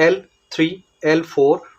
L3, L4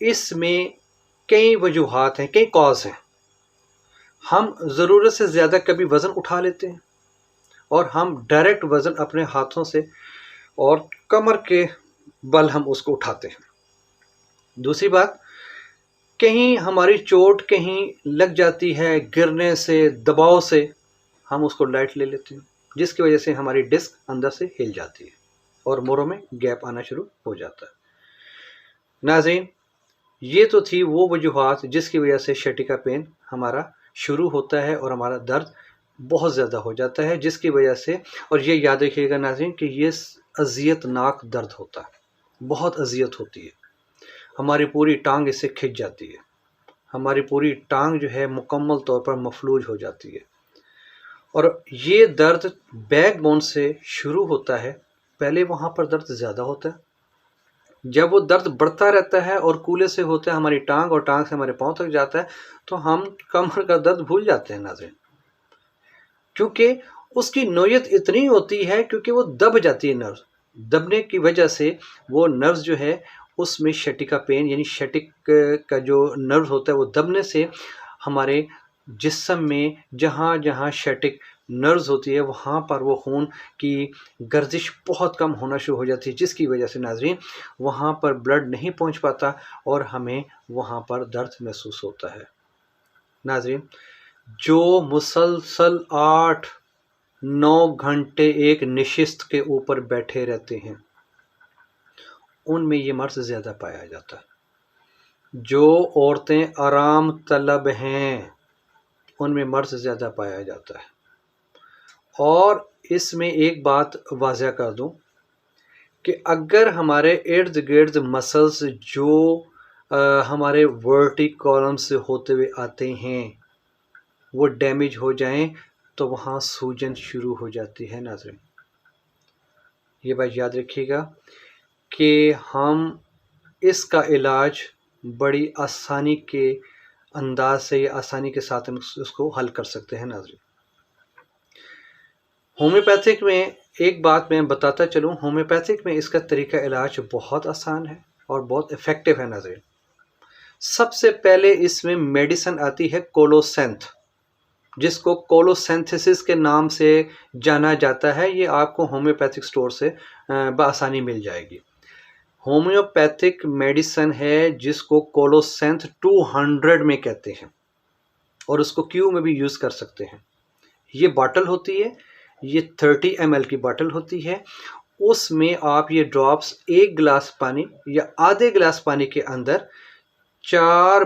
اس میں کئی وجوہات ہیں، کئی کاز ہیں۔ ہم ضرورت سے زیادہ کبھی وزن اٹھا لیتے ہیں، اور ہم ڈائریکٹ وزن اپنے ہاتھوں سے اور کمر کے بل ہم اس کو اٹھاتے ہیں۔ دوسری بات، کہیں ہماری چوٹ کہیں لگ جاتی ہے، گرنے سے، دباؤ سے ہم اس کو لائٹ لے لیتے ہیں، جس کی وجہ سے ہماری ڈسک اندر سے ہل جاتی ہے اور موڑوں میں گیپ آنا شروع ہو جاتا ہے۔ ناظرین، یہ تو تھی وہ وجوہات جس کی وجہ سے شٹی کا پین ہمارا شروع ہوتا ہے اور ہمارا درد بہت زیادہ ہو جاتا ہے، جس کی وجہ سے، اور یہ یاد رکھیے گا ناظرین کہ یہ اذیت ناک درد ہوتا ہے، بہت اذیت ہوتی ہے، ہماری پوری ٹانگ اس سے کھنچ جاتی ہے، ہماری پوری ٹانگ جو ہے مکمل طور پر مفلوج ہو جاتی ہے۔ اور یہ درد بیک بون سے شروع ہوتا ہے، پہلے وہاں پر درد زیادہ ہوتا ہے، جب وہ درد بڑھتا رہتا ہے اور کولے سے ہوتا ہے ہماری ٹانگ اور ٹانگ سے ہمارے پاؤں تک جاتا ہے، تو ہم کمر کا درد بھول جاتے ہیں ناظرین، کیونکہ اس کی نوعیت اتنی ہوتی ہے، کیونکہ وہ دب جاتی ہے، نرو دبنے کی وجہ سے وہ نروز جو ہے اس میں شٹی کا پین، یعنی شٹک کا جو نرو ہوتا ہے وہ دبنے سے ہمارے جسم میں جہاں جہاں شٹک نروز ہوتی ہے وہاں پر وہ خون کی گردش بہت کم ہونا شروع ہو جاتی ہے، جس کی وجہ سے ناظرین وہاں پر بلڈ نہیں پہنچ پاتا اور ہمیں وہاں پر درد محسوس ہوتا ہے۔ ناظرین، جو مسلسل 8-9 گھنٹے ایک نشست کے اوپر بیٹھے رہتے ہیں، ان میں یہ مرض زیادہ پایا جاتا ہے۔ جو عورتیں آرام طلب ہیں، ان میں مرض زیادہ پایا جاتا ہے۔ اور اس میں ایک بات واضح کر دوں کہ اگر ہمارے ارد گرد مسلز جو ہمارے ورٹی کالم سے ہوتے ہوئے آتے ہیں وہ ڈیمیج ہو جائیں تو وہاں سوجن شروع ہو جاتی ہے۔ ناظرین، یہ بات یاد رکھیے گا کہ ہم اس کا علاج بڑی آسانی کے انداز سے یا آسانی کے ساتھ ہم اس کو حل کر سکتے ہیں۔ ناظرین، ہومیوپیتھک میں ایک بات میں بتاتا چلوں، ہومیوپیتھک میں اس کا طریقہ علاج بہت آسان ہے اور بہت افیکٹو ہے۔ ناظرین، سب سے پہلے اس میں میڈیسن آتی ہے کولوسینتھ، جس کو کولوسینتھسس کے نام سے جانا جاتا ہے۔ یہ آپ کو ہومیوپیتھک سٹور سے بآسانی مل جائے گی۔ ہومیوپیتھک میڈیسن ہے جس کو کولوسینتھ 200 میں کہتے ہیں، اور اس کو کیو میں بھی یوز کر سکتے ہیں۔ یہ باٹل ہوتی ہے، یہ 30 ml کی باٹل ہوتی ہے، اس میں آپ یہ ڈراپس 1 گلاس پانی یا آدھے گلاس پانی کے اندر 4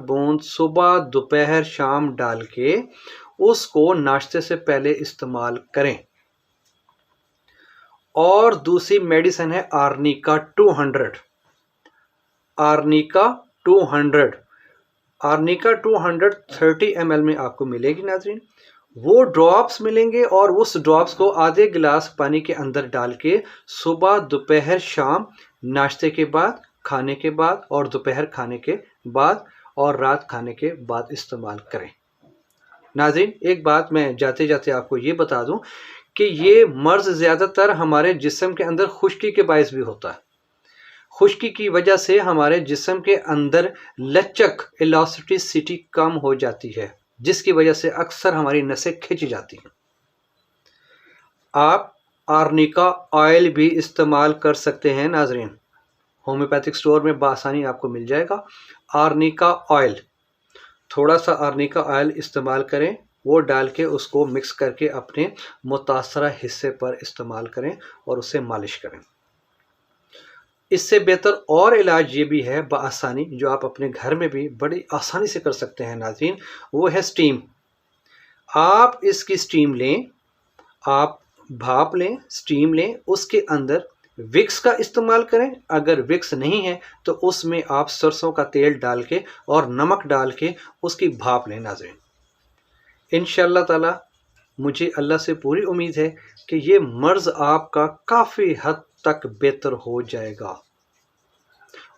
بوند صبح، دوپہر، شام ڈال کے اس کو ناشتے سے پہلے استعمال کریں۔ اور دوسری میڈیسن ہے آرنیکا 200۔ آرنیکا 200 30 ml میں آپ کو ملے گی۔ ناظرین، وہ ڈراپس ملیں گے اور اس ڈراپس کو آدھے گلاس پانی کے اندر ڈال کے صبح، دوپہر، شام، ناشتے کے بعد، کھانے کے بعد، اور دوپہر کھانے کے بعد اور رات کھانے کے بعد استعمال کریں۔ ناظرین، ایک بات میں جاتے جاتے آپ کو یہ بتا دوں کہ یہ مرض زیادہ تر ہمارے جسم کے اندر خشکی کے باعث بھی ہوتا ہے۔ خشکی کی وجہ سے ہمارے جسم کے اندر لچک، الاسٹیسٹی کم ہو جاتی ہے، جس کی وجہ سے اکثر ہماری نسیں کھنچ جاتی ہیں۔ آپ آرنیکا آئل بھی استعمال کر سکتے ہیں۔ ناظرین، ہومیوپیتھک سٹور میں بآسانی آپ کو مل جائے گا آرنیکا آئل۔ تھوڑا سا آرنیکا آئل استعمال کریں، وہ ڈال کے اس کو مکس کر کے اپنے متاثرہ حصے پر استعمال کریں اور اسے مالش کریں۔ اس سے بہتر اور علاج یہ بھی ہے بآسانی، جو آپ اپنے گھر میں بھی بڑی آسانی سے کر سکتے ہیں ناظرین، وہ ہے سٹیم۔ آپ اس کی سٹیم لیں، آپ بھاپ لیں، سٹیم لیں، اس کے اندر وکس کا استعمال کریں۔ اگر وکس نہیں ہے تو اس میں آپ سرسوں کا تیل ڈال کے اور نمک ڈال کے اس کی بھاپ لیں۔ ناظرین، انشاءاللہ تعالی مجھے اللہ سے پوری امید ہے کہ یہ مرض آپ کا کافی حد تک بہتر ہو جائے گا۔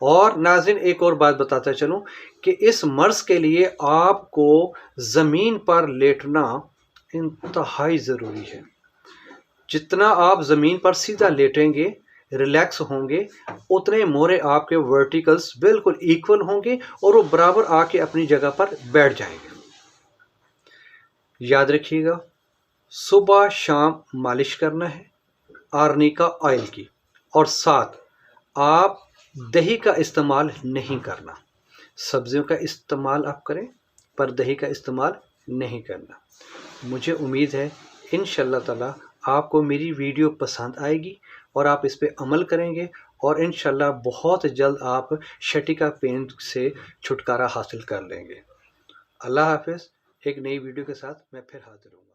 اور ناظرین، ایک اور بات بتاتا چلوں کہ اس مرض کے لیے آپ کو زمین پر لیٹنا انتہائی ضروری ہے۔ جتنا آپ زمین پر سیدھا لیٹیں گے، ریلیکس ہوں گے اتنے مورے آپ کے ورٹیکلز بالکل ایکول ہوں گے اور وہ برابر آ کے اپنی جگہ پر بیٹھ جائیں گے۔ یاد رکھیے گا، صبح شام مالش کرنا ہے آرنیکا آئل کی، اور ساتھ آپ دہی کا استعمال نہیں کرنا۔ سبزیوں کا استعمال آپ کریں پر دہی کا استعمال نہیں کرنا۔ مجھے امید ہے انشاءاللہ تعالیٰ آپ کو میری ویڈیو پسند آئے گی اور آپ اس پہ عمل کریں گے، اور انشاءاللہ بہت جلد آپ شٹیکا پین سے چھٹکارا حاصل کر لیں گے۔ اللہ حافظ۔ ایک نئی ویڈیو کے ساتھ میں پھر حاضر ہوں۔